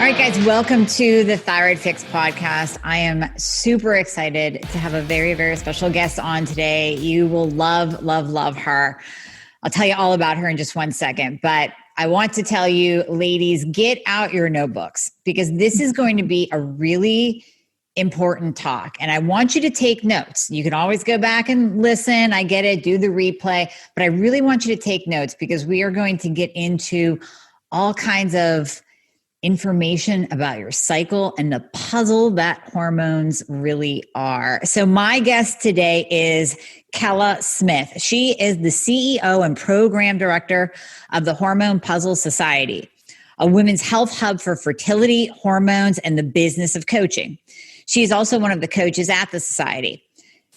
All right, guys, welcome to the Thyroid Fix podcast. I am super excited to have a very, very special guest on today. You will love, love, love her. I'll tell you all about her in just one second, but I want to tell you, ladies, get out your notebooks because this is going to be a really important talk. And I want you to take notes. You can always go back and listen. I get it, do the replay, but I really want you to take notes because we are going to get into all kinds of information about your cycle and the puzzle that hormones really are. So my guest today is Kela Smith. She is the CEO and program director of the Hormone P.U.Z.Z.L.E Society, a women's health hub for fertility, hormones, and the business of coaching. She is also one of the coaches at the society.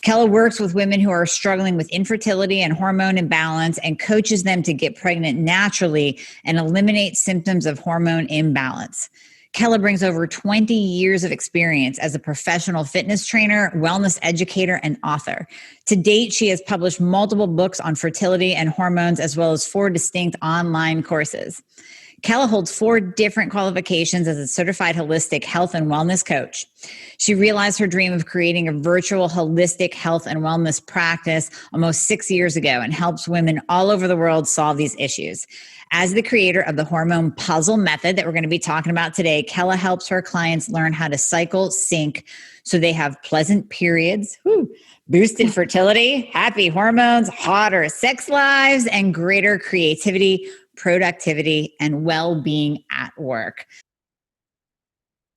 Kela works with women who are struggling with infertility and hormone imbalance and coaches them to get pregnant naturally and eliminate symptoms of hormone imbalance. Kela brings over 20 years of experience as a professional fitness trainer, wellness educator, and author. To date, she has published multiple books on fertility and hormones, as well as 4 distinct online courses. Kela holds 4 different qualifications as a certified holistic health and wellness coach. She realized her dream of creating a virtual holistic health and wellness practice almost 6 years ago and helps women all over the world solve these issues. As the creator of the Hormone P.U.Z.Z.L E Method that we're going to be talking about today, Kela helps her clients learn how to cycle sync so they have pleasant periods, boosted fertility, happy hormones, hotter sex lives, and greater creativity, productivity, and well-being at work.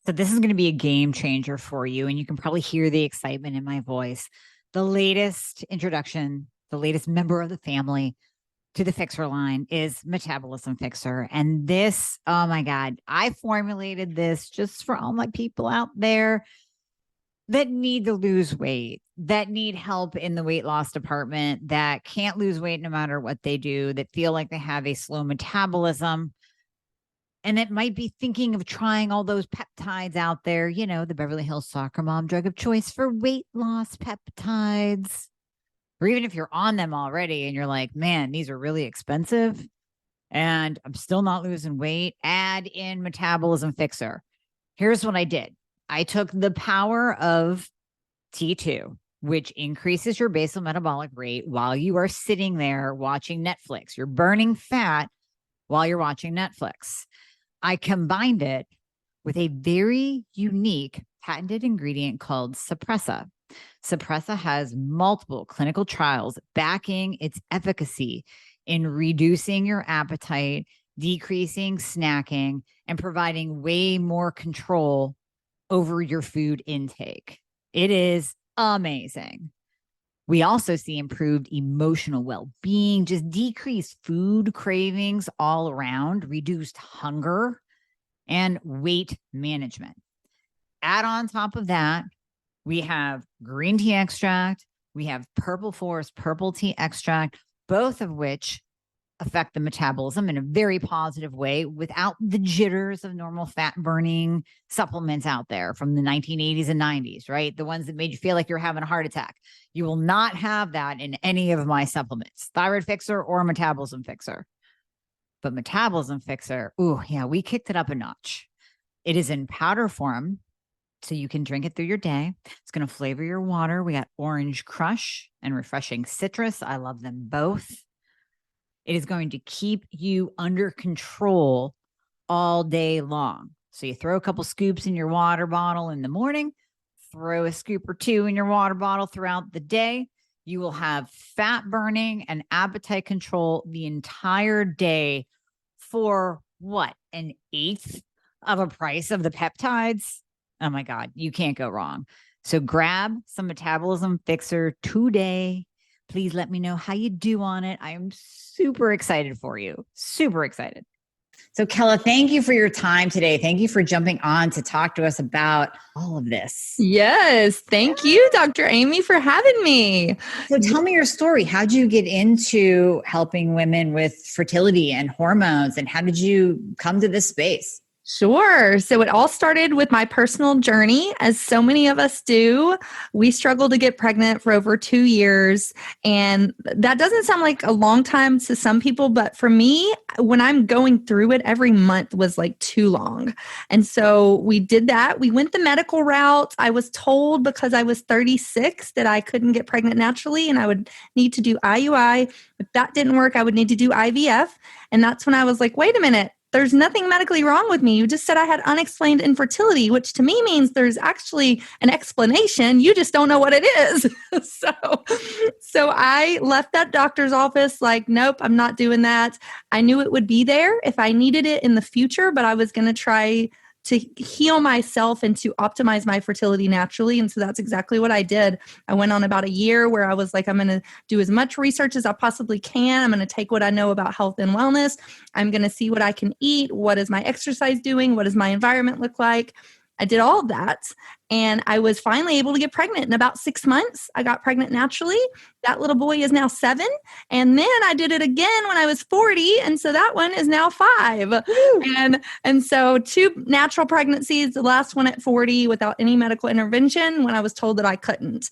So this is going to be a game changer for you, and you can probably hear the excitement in my voice. The latest introduction, the latest member of the family to the Fixxr line is Metabolism Fixxr. And this, oh my God, I formulated this just for all my people out there that need to lose weight, that need help in the weight loss department, that can't lose weight no matter what they do, that feel like they have a slow metabolism, and that might be thinking of trying all those peptides out there, you know, the Beverly Hills soccer mom drug of choice for weight loss peptides. Or even if you're on them already and you're like, man, these are really expensive and I'm still not losing weight, add in Metabolism Fixxr. Here's what I did. I took the power of T2, which increases your basal metabolic rate while you are sitting there watching Netflix. You're burning fat while you're watching Netflix. I combined it with a very unique patented ingredient called Suppressa. Suppressa has multiple clinical trials backing its efficacy in reducing your appetite, decreasing snacking, and providing way more control over your food intake. It is amazing. We also see improved emotional well-being, just decreased food cravings all around, reduced hunger, and weight management. Add on top of that, we have green tea extract, we have purple forest purple tea extract, both of which affect the metabolism in a very positive way without the jitters of normal fat burning supplements out there from the 1980s and 90s, right? The ones that made you feel like you're having a heart attack. You will not have that in any of my supplements, Thyroid Fixxr or Metabolism Fixxr. But Metabolism Fixxr, ooh, yeah, we kicked it up a notch. It is in powder form, so you can drink it through your day. It's going to flavor your water. We got orange crush and refreshing citrus. I love them both. It is going to keep you under control all day long. So you throw a couple scoops in your water bottle in the morning, throw a scoop or 2 in your water bottle throughout the day. You will have fat burning and appetite control the entire day for what? 1/8 of a price of the peptides? Oh my God, you can't go wrong. So grab some Metabolism Fixxr today. Please let me know how you do on it. I am super excited for you. Super excited. So Kela, thank you for your time today. Thank you for jumping on to talk to us about all of this. Yes. Thank you, Dr. Amie, for having me. So tell me your story. How did you get into helping women with fertility and hormones? And how did you come to this space? Sure. So it all started with my personal journey, as so many of us do. We struggled to get pregnant for over 2 years. And that doesn't sound like a long time to some people, but for me, when I'm going through it, every month was like too long. And so we did that. We went the medical route. I was told because I was 36 that I couldn't get pregnant naturally and I would need to do IUI. If that didn't work, I would need to do IVF. And that's when I was like, wait a minute. There's nothing medically wrong with me. You just said I had unexplained infertility, which to me means there's actually an explanation. You just don't know what it is. So I left that doctor's office like, nope, I'm not doing that. I knew it would be there if I needed it in the future, but I was going to try to heal myself and to optimize my fertility naturally. And so that's exactly what I did. I went on about a year where I was like, I'm going to do as much research as I possibly can. I'm going to take what I know about health and wellness. I'm going to see what I can eat. What is my exercise doing? What does my environment look like? I did all of that. And I was finally able to get pregnant in about 6 months. I got pregnant naturally. That little boy is now 7. And then I did it again when I was 40. And so that one is now 5. And so 2 natural pregnancies, the last one at 40 without any medical intervention when I was told that I couldn't.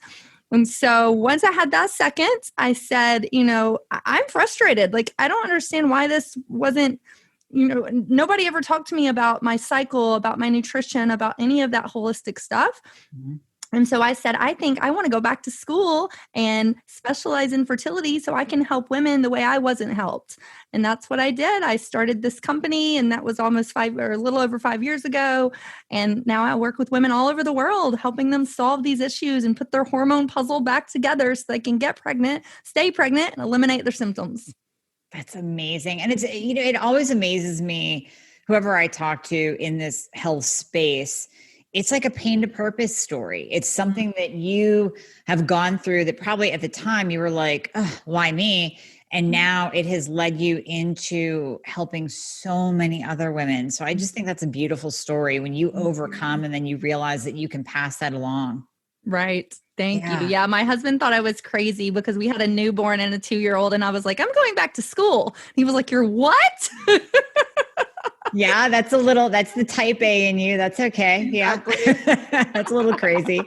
And so once I had that second, I said, I'm frustrated. Like, I don't understand why this wasn't, nobody ever talked to me about my cycle, about my nutrition, about any of that holistic stuff. Mm-hmm. And so I said, I think I want to go back to school and specialize in fertility so I can help women the way I wasn't helped. And that's what I did. I started this company, and that was almost a little over 5 years ago. And now I work with women all over the world, helping them solve these issues and put their hormone puzzle back together so they can get pregnant, stay pregnant, and eliminate their symptoms. That's amazing. And it's, it always amazes me, whoever I talk to in this health space, it's like a pain to purpose story. It's something that you have gone through that probably at the time you were like, oh, why me? And now it has led you into helping so many other women. So I just think that's a beautiful story when you overcome and then you realize that you can pass that along. Right. Thank you. Yeah. My husband thought I was crazy because we had a newborn and a 2-year-old, and I was like, I'm going back to school. He was like, you're what? Yeah. That's the type A in you. That's okay. Yeah. That's a little crazy.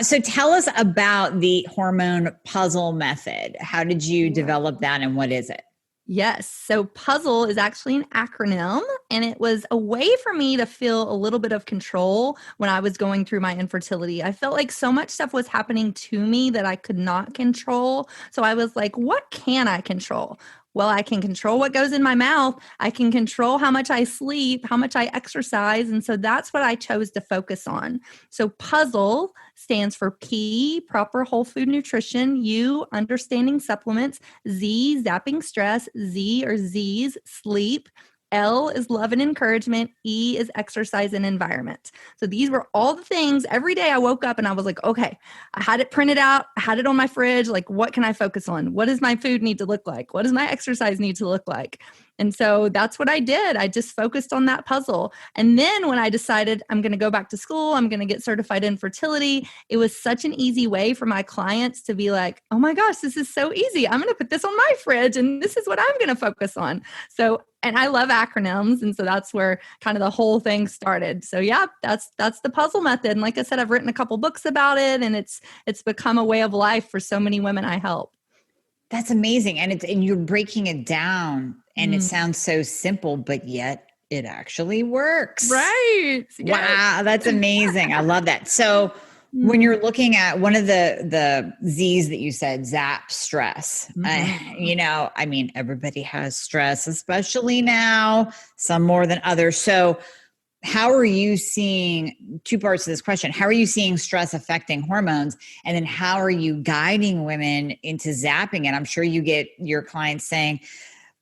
So tell us about the Hormone P.U.Z.Z.L.E Method. How did you develop that, and what is it? Yes. So P.U.Z.L.E is actually an acronym, and it was a way for me to feel a little bit of control when I was going through my infertility. I felt like so much stuff was happening to me that I could not control. So I was like, what can I control? Well, I can control what goes in my mouth. I can control how much I sleep, how much I exercise. And so that's what I chose to focus on. So P.U.Z.L.E stands for P, proper whole food nutrition, U, understanding supplements, Z, zapping stress, Z or Z's, sleep, L is love and encouragement, E is exercise and environment. So these were all the things. Every day I woke up and I was like, okay, I had it printed out, I had it on my fridge. Like, what can I focus on? What does my food need to look like? What does my exercise need to look like? And so that's what I did. I just focused on that puzzle. And then when I decided I'm going to go back to school, I'm going to get certified in fertility, it was such an easy way for my clients to be like, oh my gosh, this is so easy. I'm going to put this on my fridge and this is what I'm going to focus on. So, and I love acronyms. And so that's where kind of the whole thing started. So yeah, that's the P.U.Z.L.E method. And like I said, I've written a couple books about it, and it's become a way of life for so many women I help. That's amazing. And you're breaking it down, and it sounds so simple, but yet it actually works. Right. Yes. Wow. That's amazing. I love that. So when you're looking at one of the Z's that you said, zap stress, everybody has stress, especially now, some more than others. So how are you seeing, 2 parts to this question, how are you seeing stress affecting hormones? And then how are you guiding women into zapping it? I'm sure you get your clients saying,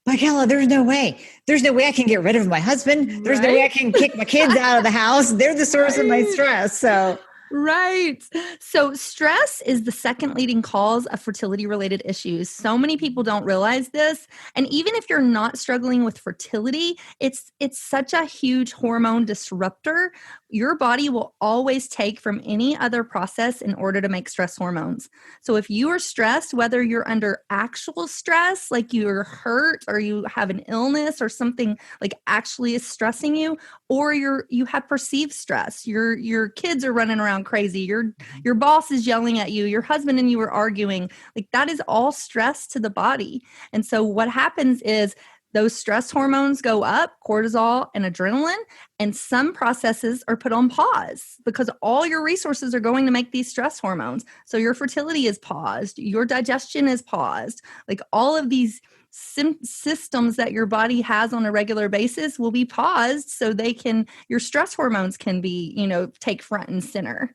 but Kela, there's no way I can get rid of my husband. There's no way I can kick my kids out of the house. They're the source of my stress. So Right. So stress is the second leading cause of fertility-related issues. So many people don't realize this. And even if you're not struggling with fertility, it's such a huge hormone disruptor. your body will always take from any other process in order to make stress hormones. So if you are stressed, whether you're under actual stress, like you're hurt or you have an illness or something like actually is stressing you, or you have perceived stress, your kids are running around crazy, your boss is yelling at you, your husband and you are arguing, like that is all stress to the body. And so what happens is those stress hormones go up, cortisol and adrenaline, and some processes are put on pause because all your resources are going to make these stress hormones. So your fertility is paused, your digestion is paused, like all of these systems that your body has on a regular basis will be paused so your stress hormones can be, take front and center.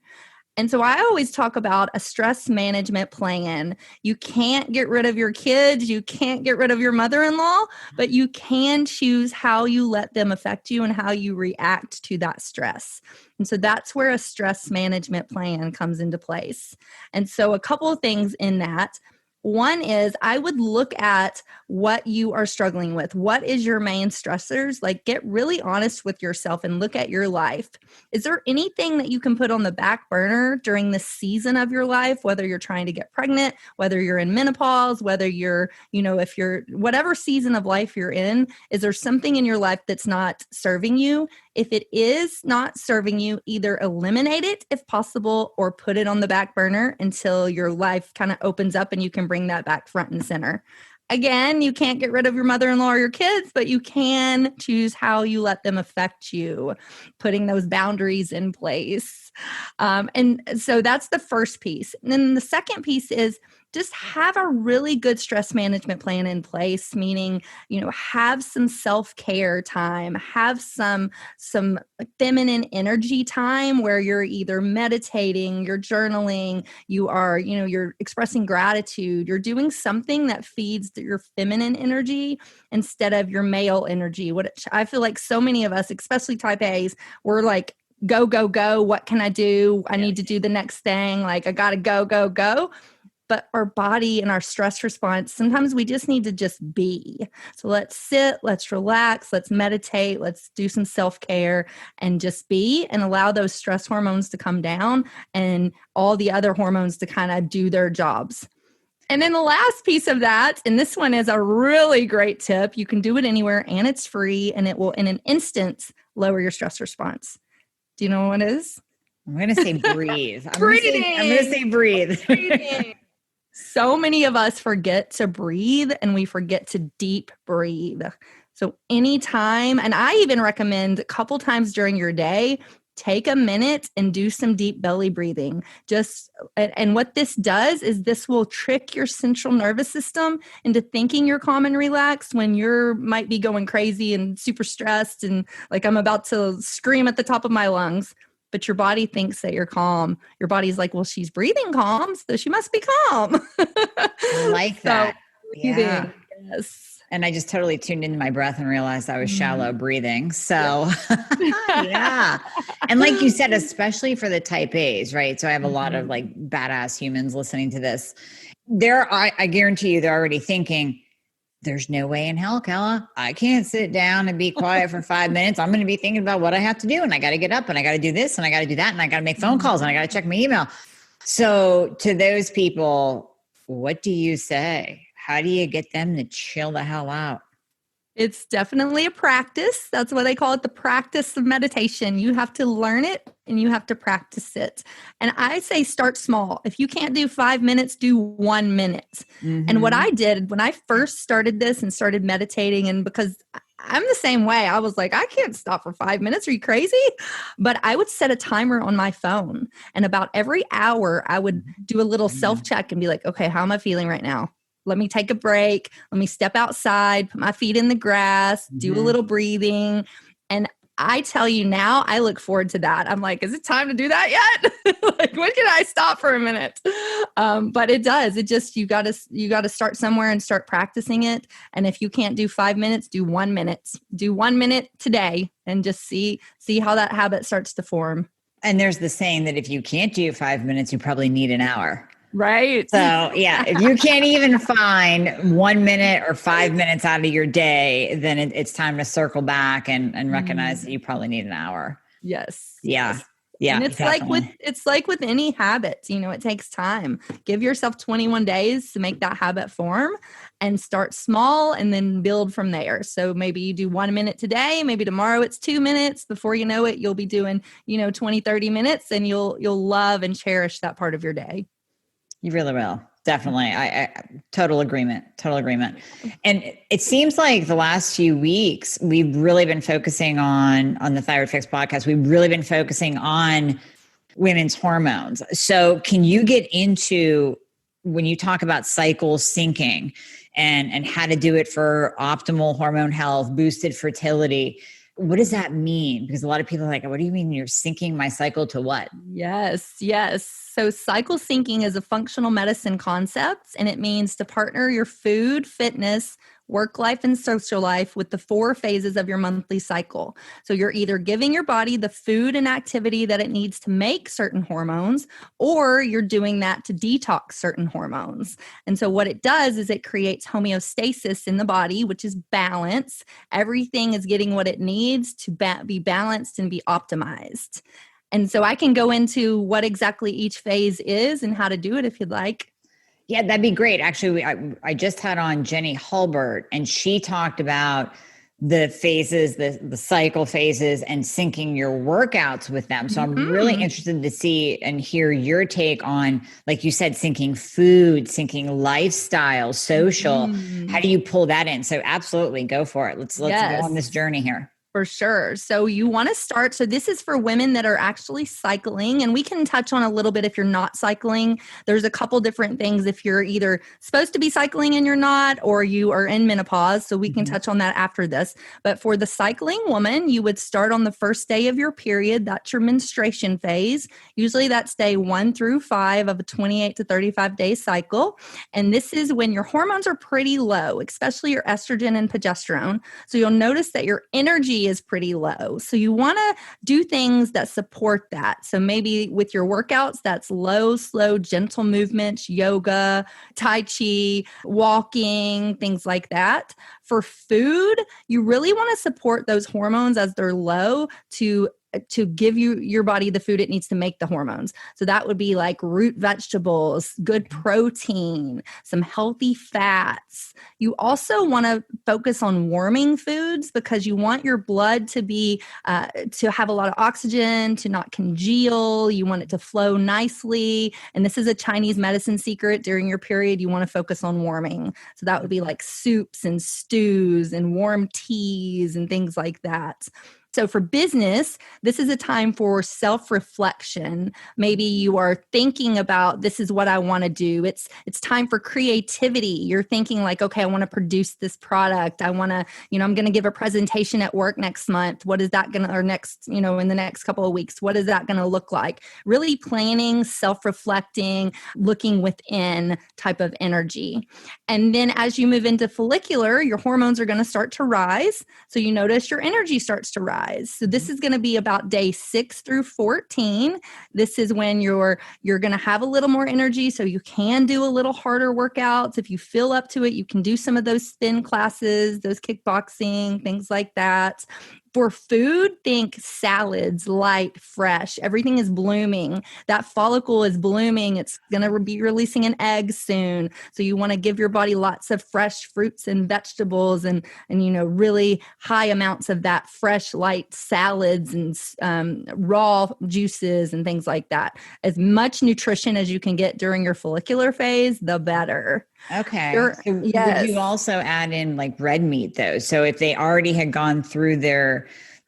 And so I always talk about a stress management plan. You can't get rid of your kids. You can't get rid of your mother-in-law, but you can choose how you let them affect you and how you react to that stress. And so that's where a stress management plan comes into place. And so a couple of things in that. One is I would look at what you are struggling with. What is your main stressors? Like get really honest with yourself and look at your life. Is there anything that you can put on the back burner during the season of your life, whether you're trying to get pregnant, whether you're in menopause, whether you're, if you're whatever season of life you're in, is there something in your life that's not serving you? If it is not serving you, either eliminate it if possible or put it on the back burner until your life kind of opens up and you can bring that back front and center. Again, you can't get rid of your mother-in-law or your kids, but you can choose how you let them affect you, putting those boundaries in place. And so that's the first piece. And then the second piece is just have a really good stress management plan in place, meaning, have some self-care time, have some feminine energy time where you're either meditating, you're journaling, you're expressing gratitude, you're doing something that feeds your feminine energy instead of your male energy. What I feel like so many of us, especially type A's, we're like, go, go, go. What can I do? I need to do the next thing. Like I got to go, go, go. But our body and our stress response, sometimes we just need to just be. So let's sit, let's relax, let's meditate, let's do some self-care and just be and allow those stress hormones to come down and all the other hormones to kind of do their jobs. And then the last piece of that, and this one is a really great tip. You can do it anywhere and it's free and it will in an instant lower your stress response. Do you know what it is? I'm going to say breathe. I'm Breathing. going to say breathe. Breathing. So many of us forget to breathe and we forget to deep breathe. So anytime, and I even recommend a couple times during your day, take a minute and do some deep belly breathing. And what this does is this will trick your central nervous system into thinking you're calm and relaxed when you might be going crazy and super stressed and like I'm about to scream at the top of my lungs. But your body thinks that you're calm. Your body's like, well, she's breathing calm, so she must be calm. I like that. Yeah. Yes. And I just totally tuned into my breath and realized I was shallow breathing. So yeah. And like you said, especially for the type A's, right? So I have a lot of like badass humans listening to this. I guarantee you they're already thinking, there's no way in hell, Kela. I can't sit down and be quiet for 5 minutes. I'm going to be thinking about what I have to do. And I got to get up and I got to do this and I got to do that. And I got to make phone calls and I got to check my email. So to those people, what do you say? How do you get them to chill the hell out? It's definitely a practice. That's why they call it the practice of meditation. You have to learn it and you have to practice it. And I say start small. If you can't do 5 minutes, do 1 minute. And what I did when I first started this and started meditating, and because I'm the same way, I was like, I can't stop for 5 minutes. Are you crazy? But I would set a timer on my phone. And about every hour, I would do a little self-check and be like, okay, how am I feeling right now? Let me take a break. Let me step outside, put my feet in the grass, do a little breathing. And I tell you now, I look forward to that. I'm like, is it time to do that yet? Like, when can I stop for a minute? But it does. It just, you got to start somewhere and start practicing it. And if you can't do 5 minutes, do 1 minute. Do 1 minute today and just see how that habit starts to form. And there's the saying that if you can't do 5 minutes, you probably need an hour. Right. So yeah, if you can't even find 1 minute or 5 minutes out of your day, then it's time to circle back and recognize that you probably need an hour. Yes. Yeah. Yes. Yeah, And definitely. it's like with any habits, it takes time. Give yourself 21 days to make that habit form and start small and then build from there. So maybe you do 1 minute today, maybe tomorrow it's 2 minutes. Before you know it, you'll be doing, 20, 30 minutes, and you'll love and cherish that part of your day. You really will. Definitely. I total agreement. Total agreement. And it seems like the last few weeks, we've really been focusing on the Thyroid Fix podcast. We've really been focusing on women's hormones. So can you get into, when you talk about cycle syncing and how to do it for optimal hormone health, boosted fertility, what does that mean? Because a lot of people are like, what do you mean you're syncing my cycle to what? Yes, yes. So cycle syncing is a functional medicine concept, and it means to partner your food, fitness, work life, and social life with the 4 phases of your monthly cycle. So you're either giving your body the food and activity that it needs to make certain hormones, or you're doing that to detox certain hormones. And so what it does is it creates homeostasis in the body, which is balance. Everything is getting what it needs to be balanced and be optimized. And so I can go into what exactly each phase is and how to do it if you'd like. Yeah, that'd be great. Actually, I just had on Jenny Hulbert, and she talked about the phases, the cycle phases, and syncing your workouts with them. So I'm really interested to see and hear your take on, like you said, syncing food, syncing lifestyle, social. How do you pull that in? So absolutely, go for it. Let's go on this journey here. For sure. So you want to start. So this is for women that are actually cycling, and we can touch on a little bit if you're not cycling. There's a couple different things if you're either supposed to be cycling and you're not, or you are in menopause. So we can touch on that after this. But for the cycling woman, you would start on the first day of your period. That's your menstruation phase. Usually that's day 1 through 5 of a 28 to 35 day cycle. And this is when your hormones are pretty low, especially your estrogen and progesterone. So you'll notice that your energy is pretty low. So you want to do things that support that. So maybe with your workouts, that's low, slow, gentle movements, yoga, tai chi, walking, things like that. For food, you really want to support those hormones as they're low to give your body the food it needs to make the hormones. So that would be like root vegetables, good protein, some healthy fats. You also want to focus on warming foods because you want your blood to be to have a lot of oxygen, to not congeal. You want it to flow nicely. And this is a Chinese medicine secret. During your period, you want to focus on warming. So that would be like soups and stews and warm teas and things like that. So for business, this is a time for self-reflection. Maybe you are thinking about, this is what I want to do. It's time for creativity. You're thinking like, okay, I want to produce this product. I want to, I'm going to give a presentation at work next month. What is that going to, or next, in the next couple of weeks, what is that going to look like? Really planning, self-reflecting, looking within type of energy. And then as you move into follicular, your hormones are going to start to rise. So you notice your energy starts to rise. So this is going to be about day 6 through 14. This is when you're going to have a little more energy, so you can do a little harder workouts. If you feel up to it, you can do some of those spin classes, those kickboxing, things like that. For food, think salads, light, fresh. Everything is blooming. That follicle is blooming. It's going to be releasing an egg soon. So you want to give your body lots of fresh fruits and vegetables and really high amounts of that fresh, light salads and raw juices and things like that. As much nutrition as you can get during your follicular phase, the better. Okay. So yes. Would you also add in like red meat though? So if they already had gone through their,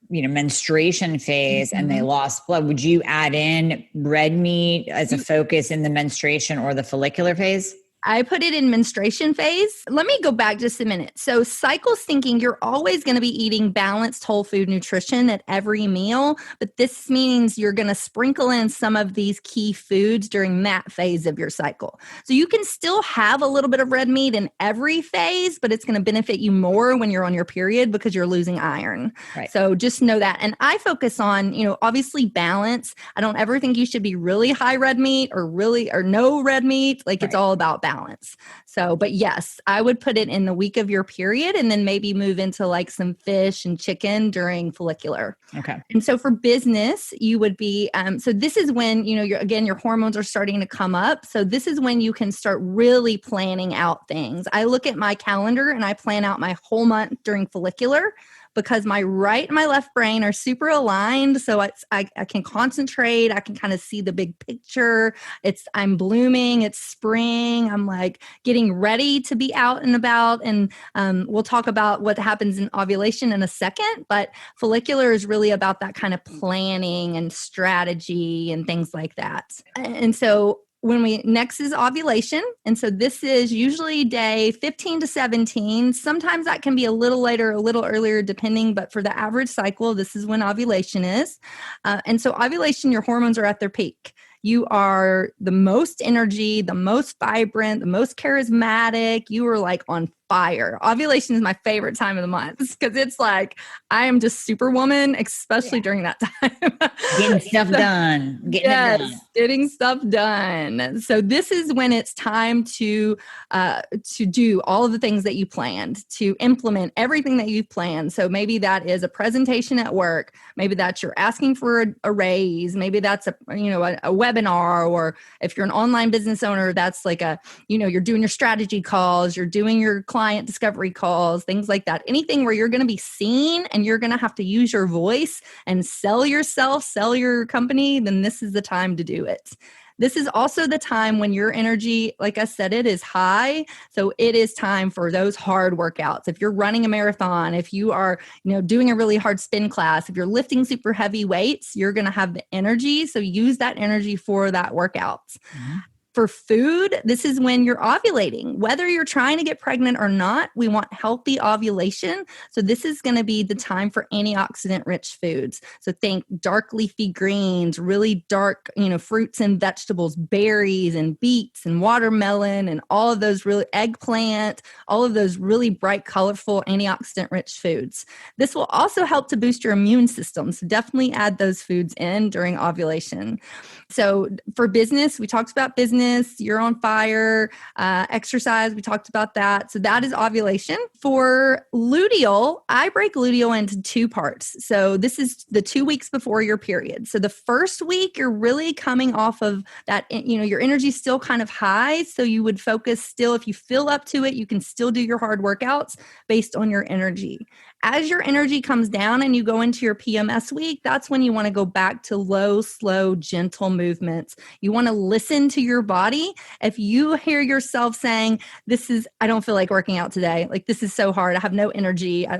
menstruation phase and they lost blood, would you add in red meat as a focus in the menstruation or the follicular phase? I put it in menstruation phase. Let me go back just a minute. So cycle syncing, you're always going to be eating balanced whole food nutrition at every meal, but this means you're going to sprinkle in some of these key foods during that phase of your cycle. So you can still have a little bit of red meat in every phase, but it's going to benefit you more when you're on your period because you're losing iron. Right. So just know that. And I focus on, obviously balance. I don't ever think you should be really high red meat or no red meat. Like It's all about balance. imbalance. So, but yes, I would put it in the week of your period and then maybe move into like some fish and chicken during follicular. Okay. And so for business, you would be, so this is when, your hormones are starting to come up. So this is when you can start really planning out things. I look at my calendar and I plan out my whole month during follicular, because my right and my left brain are super aligned. So I can concentrate. I can kind of see the big picture. I'm blooming. It's spring. I'm like getting ready to be out and about. And we'll talk about what happens in ovulation in a second. But follicular is really about that kind of planning and strategy and things like that. And so next is ovulation. And so this is usually day 15 to 17. Sometimes that can be a little later, a little earlier, depending, but for the average cycle, this is when ovulation is. And so ovulation, your hormones are at their peak. You are the most energy, the most vibrant, the most charismatic. You are like on fire. Ovulation is my favorite time of the month because it's like I am just superwoman, especially during that time. Getting stuff done. Getting stuff done. So this is when it's time to do all of the things that you planned, to implement everything that you've planned. So maybe that is a presentation at work. Maybe that's you're asking for a raise. Maybe that's a webinar, or if you're an online business owner, that's like you're doing your strategy calls, you're doing your client discovery calls, things like that. Anything where you're going to be seen and you're going to have to use your voice and sell yourself, sell your company, then this is the time to do it. This is also the time when your energy, like I said, it is high. So it is time for those hard workouts. If you're running a marathon, if you are, doing a really hard spin class, if you're lifting super heavy weights, you're going to have the energy. So use that energy for that workout. Mm-hmm. For food, this is when you're ovulating. Whether you're trying to get pregnant or not, we want healthy ovulation. So this is going to be the time for antioxidant-rich foods. So think dark leafy greens, really dark, fruits and vegetables, berries and beets and watermelon and all of those really eggplant, all of those really bright, colorful antioxidant-rich foods. This will also help to boost your immune system. So definitely add those foods in during ovulation. So for business, we talked about business. You're on fire. Exercise, we talked about that. So that is ovulation. For luteal, I break luteal into two parts. So this is the 2 weeks before your period. So the first week, you're really coming off of that, your energy's still kind of high. So you would focus still, if you feel up to it, you can still do your hard workouts based on your energy. As your energy comes down and you go into your PMS week, that's when you want to go back to low, slow, gentle movements. You want to listen to your body. If you hear yourself saying, I don't feel like working out today. Like, this is so hard. I have no energy. I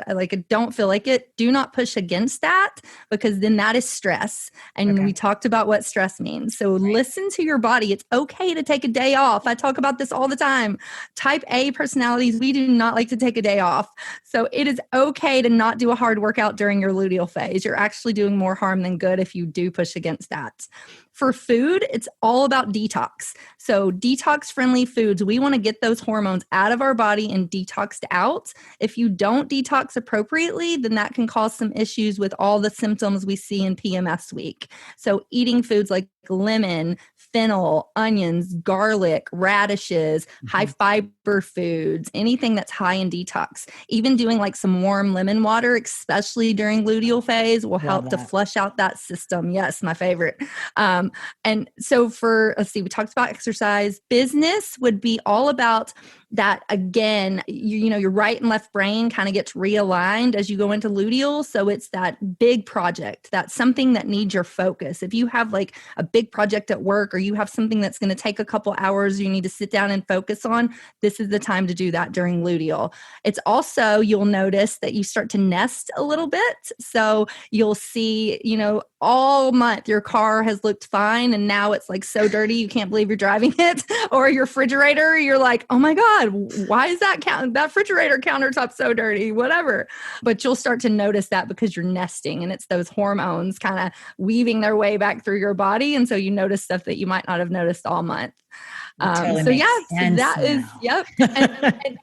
don't feel like it. Do not push against that, because then that is stress. And we talked about what stress means. So listen to your body. It's okay to take a day off. I talk about this all the time. Type A personalities, we do not like to take a day off. So it is okay to not do a hard workout during your luteal phase. You're actually doing more harm than good if you do push against that. For food, it's all about detox. So detox-friendly foods, we want to get those hormones out of our body and detoxed out. If you don't detox appropriately, then that can cause some issues with all the symptoms we see in PMS week. So eating foods like lemon, fennel, onions, garlic, radishes, high fiber foods, anything that's high in detox. Even doing like some warm lemon water, especially during luteal phase, will help to flush out that system. Yes, my favorite. And so we talked about exercise. Business would be all about that. Again, your right and left brain kind of gets realigned as you go into luteal. So it's that big project, that's something that needs your focus. If you have like a big project at work, or you have something that's going to take a couple hours, you need to sit down and focus on, this is the time to do that during luteal. It's also, you'll notice that you start to nest a little bit. So you'll see, all month your car has looked fine, and now it's like so dirty you can't believe you're driving it. Or your refrigerator, you're like, oh my God, why is that refrigerator countertop so dirty? Whatever. But you'll start to notice that because you're nesting, and it's those hormones kind of weaving their way back through your body. And so you notice stuff that you might not have noticed all month. Totally Yep.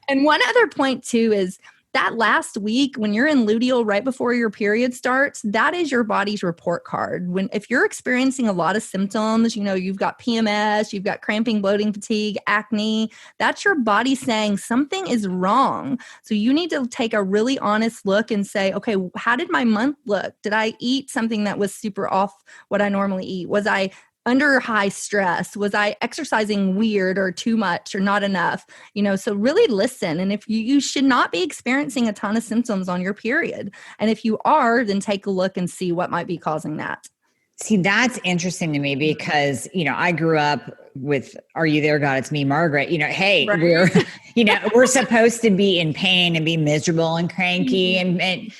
And one other point too is that last week when you're in luteal right before your period starts, that is your body's report card. If you're experiencing a lot of symptoms, you've got PMS, you've got cramping, bloating, fatigue, acne, that's your body saying something is wrong. So you need to take a really honest look and say, okay, how did my month look? Did I eat something that was super off what I normally eat? Was I under high stress? Was I exercising weird or too much or not enough? So really listen. And if you should not be experiencing a ton of symptoms on your period. And if you are, then take a look and see what might be causing that. See, that's interesting to me because, I grew up with, are you there, God? It's me, Margaret. Hey, right. We're supposed to be in pain and be miserable and cranky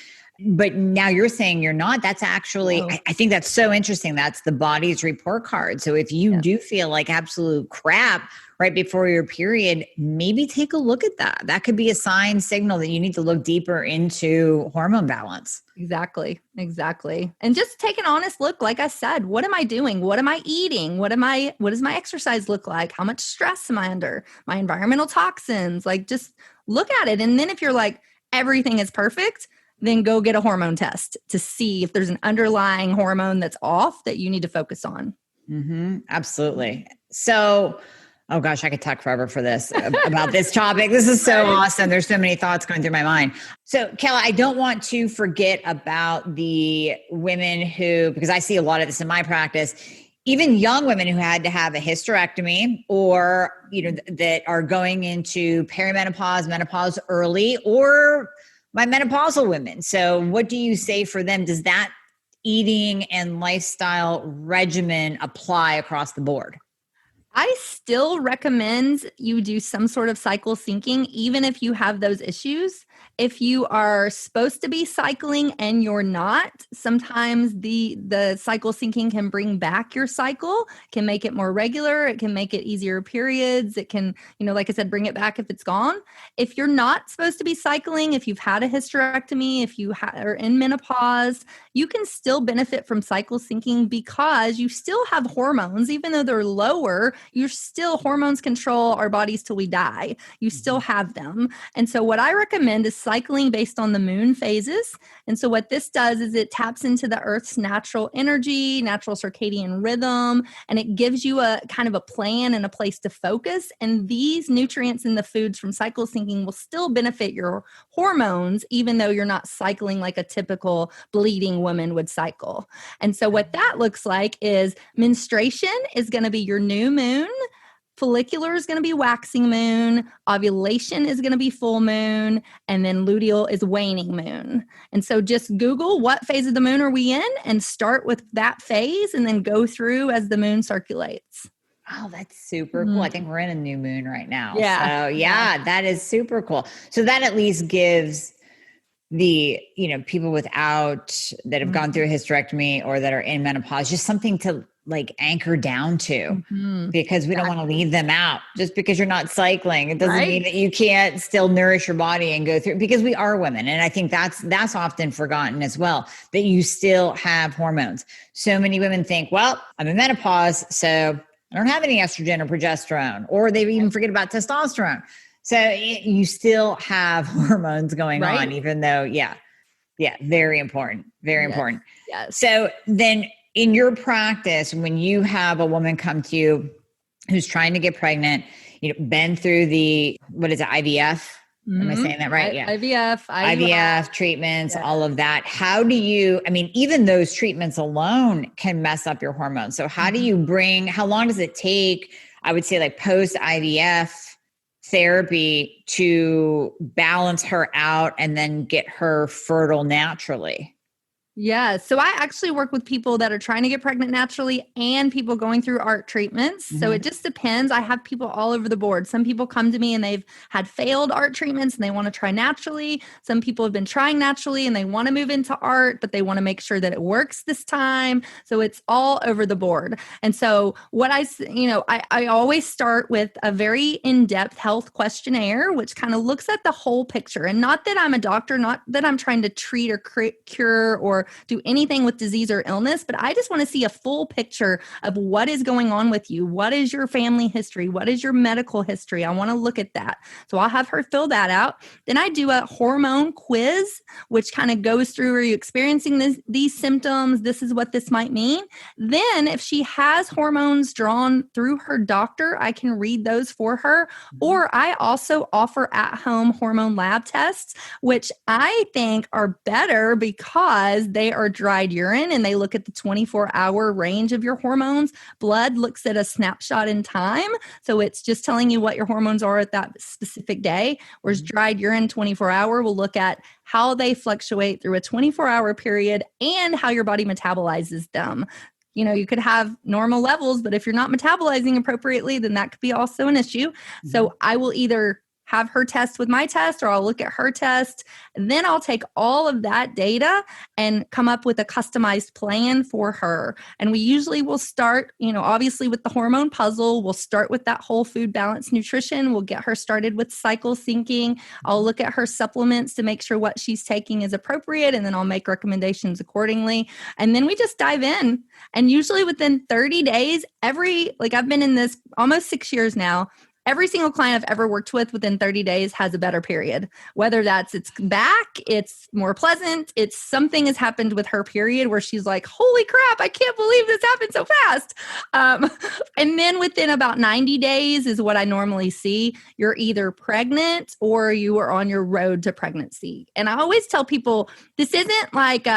but now you're saying you're not. That's actually, I think that's so interesting. That's the body's report card. So if you do feel like absolute crap right before your period, maybe take a look at that. That could be a signal that you need to look deeper into hormone balance. Exactly. And just take an honest look. Like I said, what am I doing? What am I eating? What does my exercise look like? How much stress am I under? My environmental toxins, just look at it. And then if you're like, everything is perfect, then go get a hormone test to see if there's an underlying hormone that's off that you need to focus on. Mm-hmm. Absolutely. So, oh gosh, I could talk forever for this about this topic. This is so awesome. There's so many thoughts going through my mind. So Kela, I don't want to forget about the women because I see a lot of this in my practice, even young women who had to have a hysterectomy or, that are going into perimenopause, menopause early, or my menopausal women. So what do you say for them? Does that eating and lifestyle regimen apply across the board? I still recommend you do some sort of cycle syncing, even if you have those issues. If you are supposed to be cycling and you're not, sometimes the cycle syncing can bring back your cycle, can make it more regular. It can make it easier periods. It can, like I said, bring it back if it's gone. If you're not supposed to be cycling, if you've had a hysterectomy, if you are in menopause, you can still benefit from cycle syncing because you still have hormones, even though they're lower. Hormones control our bodies till we die. You still have them. And so what I recommend is cycling based on the moon phases. And so what this does is it taps into the Earth's natural energy, natural circadian rhythm, and it gives you a kind of a plan and a place to focus. And these nutrients in the foods from cycle syncing will still benefit your hormones, even though you're not cycling like a typical bleeding woman would cycle. And so what that looks like is menstruation is going to be your new moon. Follicular is going to be waxing moon, ovulation is going to be full moon, and then luteal is waning moon. And so just Google what phase of the moon are we in and start with that phase and then go through as the moon circulates. Oh, that's super cool. I think we're in a new moon right now. Yeah. So that is super cool. So that at least gives the, people that have gone through a hysterectomy or that are in menopause, just something to anchor down to because we don't want to leave them out just because you're not cycling. It doesn't mean that you can't still nourish your body and go through, because we are women. And I think that's often forgotten as well, that you still have hormones. So many women think, well, I'm in menopause, so I don't have any estrogen or progesterone, or they even forget about testosterone. So you still have hormones going on, even though, very important. Very important. Yes. So then in your practice, when you have a woman come to you who's trying to get pregnant, been through what is it, IVF? Am I saying that right? Yeah. IVF treatments, all of that. How do you, even those treatments alone can mess up your hormones. So how do you how long does it take, I would say post IVF therapy to balance her out and then get her fertile naturally? Yeah. So I actually work with people that are trying to get pregnant naturally and people going through ART treatments. So it just depends. I have people all over the board. Some people come to me and they've had failed ART treatments and they want to try naturally. Some people have been trying naturally and they want to move into ART, but they want to make sure that it works this time. So it's all over the board. And so what I always start with a very in-depth health questionnaire, which kind of looks at the whole picture. And not that I'm a doctor, not that I'm trying to treat or cure or or do anything with disease or illness, but I just want to see a full picture of what is going on with you. What is your family history? What is your medical history? I want to look at that. So I'll have her fill that out. Then I do a hormone quiz, which kind of goes through, are you experiencing these symptoms? This is what this might mean. Then if she has hormones drawn through her doctor, I can read those for her. Or I also offer at-home hormone lab tests, which I think are better because they are dried urine and they look at the 24-hour range of your hormones. Blood looks at a snapshot in time. So it's just telling you what your hormones are at that specific day. Whereas dried urine 24-hour will look at how they fluctuate through a 24-hour period and how your body metabolizes them. You know, you could have normal levels, but if you're not metabolizing appropriately, then that could be also an issue. So I will either have her test with my test, or I'll look at her test. Then I'll take all of that data and come up with a customized plan for her. And we usually will start, you know, obviously with the hormone puzzle, we'll start with that whole food balance nutrition. We'll get her started with cycle syncing. I'll look at her supplements to make sure what she's taking is appropriate. And then I'll make recommendations accordingly. And then we just dive in. And usually within 30 days, I've been in this almost 6 years now. Every single client I've ever worked with within 30 days has a better period, whether that's it's back, it's more pleasant, it's something has happened with her period where she's like, holy crap, I can't believe this happened so fast. And then within about 90 days is what I normally see. You're either pregnant or you are on your road to pregnancy. And I always tell people, this isn't like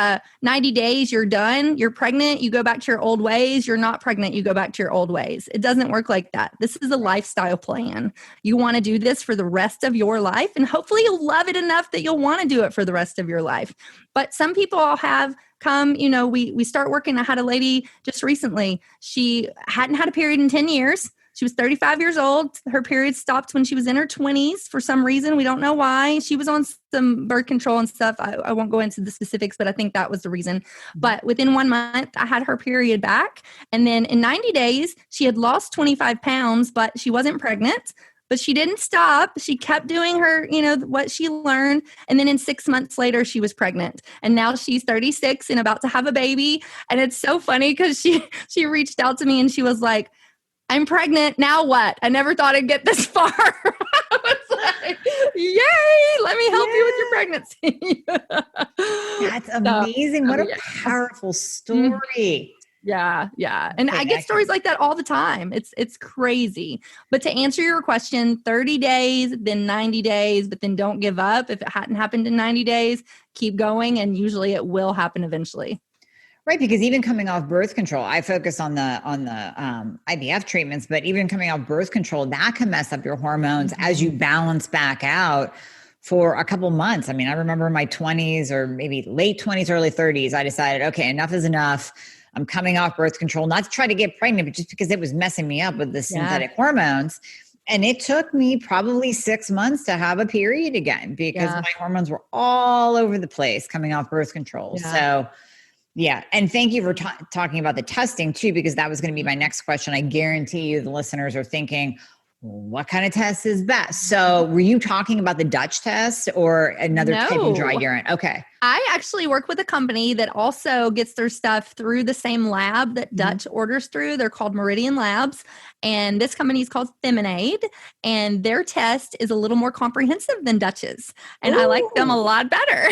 90 days, you're done, you're pregnant, you go back to your old ways, you're not pregnant, you go back to your old ways. It doesn't work like that. This is a lifestyle plan. You want to do this for the rest of your life, and hopefully you'll love it enough that you'll want to do it for the rest of your life. But some people I'll have come, you know, we start working. I had a lady just recently, she hadn't had a period in 10 years. She was 35 years old. Her period stopped when she was in her 20s for some reason. We don't know why. She was on some birth control and stuff. I won't go into the specifics, but I think that was the reason. But within 1 month, I had her period back. And then in 90 days, she had lost 25 pounds, but she wasn't pregnant. But she didn't stop. She kept doing her, you know, what she learned. And then in 6 months later, she was pregnant. And now she's 36 and about to have a baby. And it's so funny because she reached out to me and she was like, I'm pregnant. Now what? I never thought I'd get this far. I was like, yay, let me help you with your pregnancy. That's amazing. What a powerful story. Yeah. And I get stories like that all the time. It's crazy. But to answer your question, 30 days, then 90 days, but then don't give up. If it hadn't happened in 90 days, keep going. And usually it will happen eventually. Right, because even coming off birth control, I focus on the IVF treatments, but even coming off birth control, that can mess up your hormones as you balance back out for a couple months. I mean, I remember in my 20s or maybe late 20s, early 30s, I decided, okay, enough is enough. I'm coming off birth control, not to try to get pregnant, but just because it was messing me up with the synthetic hormones. And it took me probably 6 months to have a period again because my hormones were all over the place coming off birth control. So yeah. And thank you for talking about the testing too, because that was going to be my next question. I guarantee you the listeners are thinking, what kind of test is best? So were you talking about the Dutch test or another type of dry urine? Okay. I actually work with a company that also gets their stuff through the same lab that Dutch orders through. They're called Meridian Labs. And this company is called Feminade. And their test is a little more comprehensive than Dutch's. And I like them a lot better.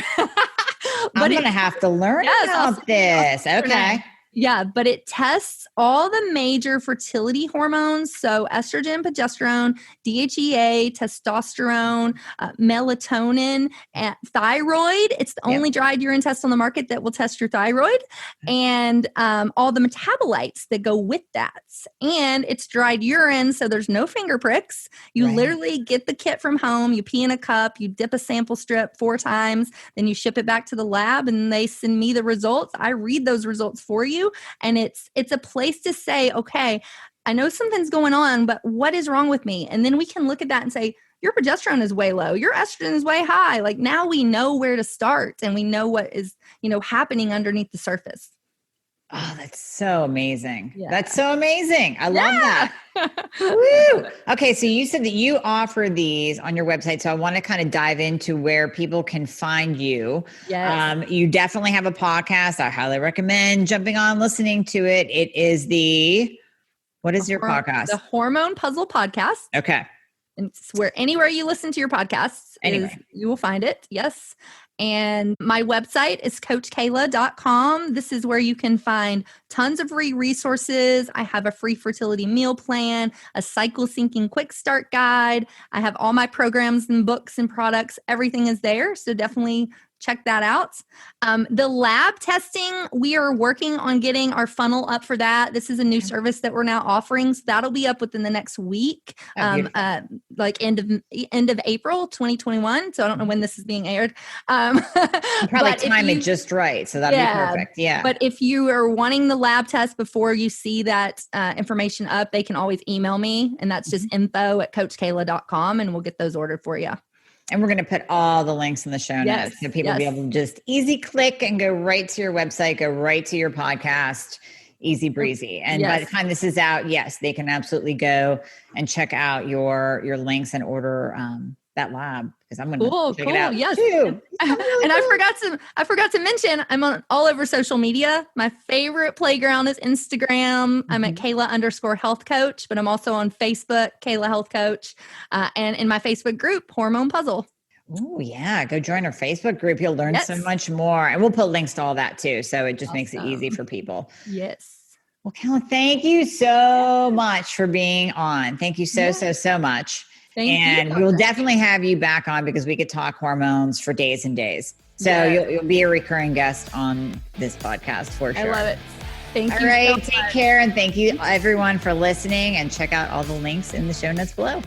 I'm going to have to learn about this. Okay. Yeah, but it tests all the major fertility hormones. So estrogen, progesterone, DHEA, testosterone, melatonin, and thyroid. It's the only dried urine test on the market that will test your thyroid and all the metabolites that go with that. And it's dried urine, so there's no finger pricks. You literally get the kit from home. You pee in a cup. You dip a sample strip 4 times. Then you ship it back to the lab and they send me the results. I read those results for you. And it's a place to say, okay, I know something's going on, but what is wrong with me? And then we can look at that and say, your progesterone is way low. Your estrogen is way high. Like now we know where to start and we know what is, happening underneath the surface. Oh, that's so amazing. Yeah. That's so amazing. I love that. Woo! Okay, so you said that you offer these on your website. So I want to kind of dive into where people can find you. Yes. You definitely have a podcast. I highly recommend jumping on, listening to it. It is what is your podcast? The Hormone P.U.Z.Z.L podcast. Okay. And it's anywhere you listen to your podcasts, you will find it. Yes. And my website is coachkela.com. This is where you can find tons of free resources. I have a free fertility meal plan, a cycle syncing quick start guide. I have all my programs and books and products. Everything is there. So definitely check that out. The lab testing, we are working on getting our funnel up for that. This is a new service that we're now offering. So that'll be up within the next week, like end of April 2021. So I don't know when this is being aired. Probably time it just right. So that'd be perfect. Yeah. But if you are wanting the lab test before you see that information up, they can always email me. And that's just info@coachkela.com, and we'll get those ordered for you. And we're going to put all the links in the show notes so people will be able to just easy click and go right to your website, go right to your podcast, easy breezy. And by the time this is out, they can absolutely go and check out your links and order that lab, because I'm going to check it out too. And I forgot to mention, I'm on all over social media. My favorite playground is Instagram. I'm at Kela_health coach, but I'm also on Facebook, Kela Health Coach, and in my Facebook group, Hormone P.U.Z.Z.L. Oh yeah. Go join our Facebook group. You'll learn so much more, and we'll put links to all that too. So it just makes it easy for people. Yes. Well, Kela, thank you so much for being on. Thank you so much. Thank you. We'll definitely have you back on, because we could talk hormones for days and days. So you'll be a recurring guest on this podcast for sure. I love it. Thank you. All right. Take care. And thank you everyone for listening, and check out all the links in the show notes below.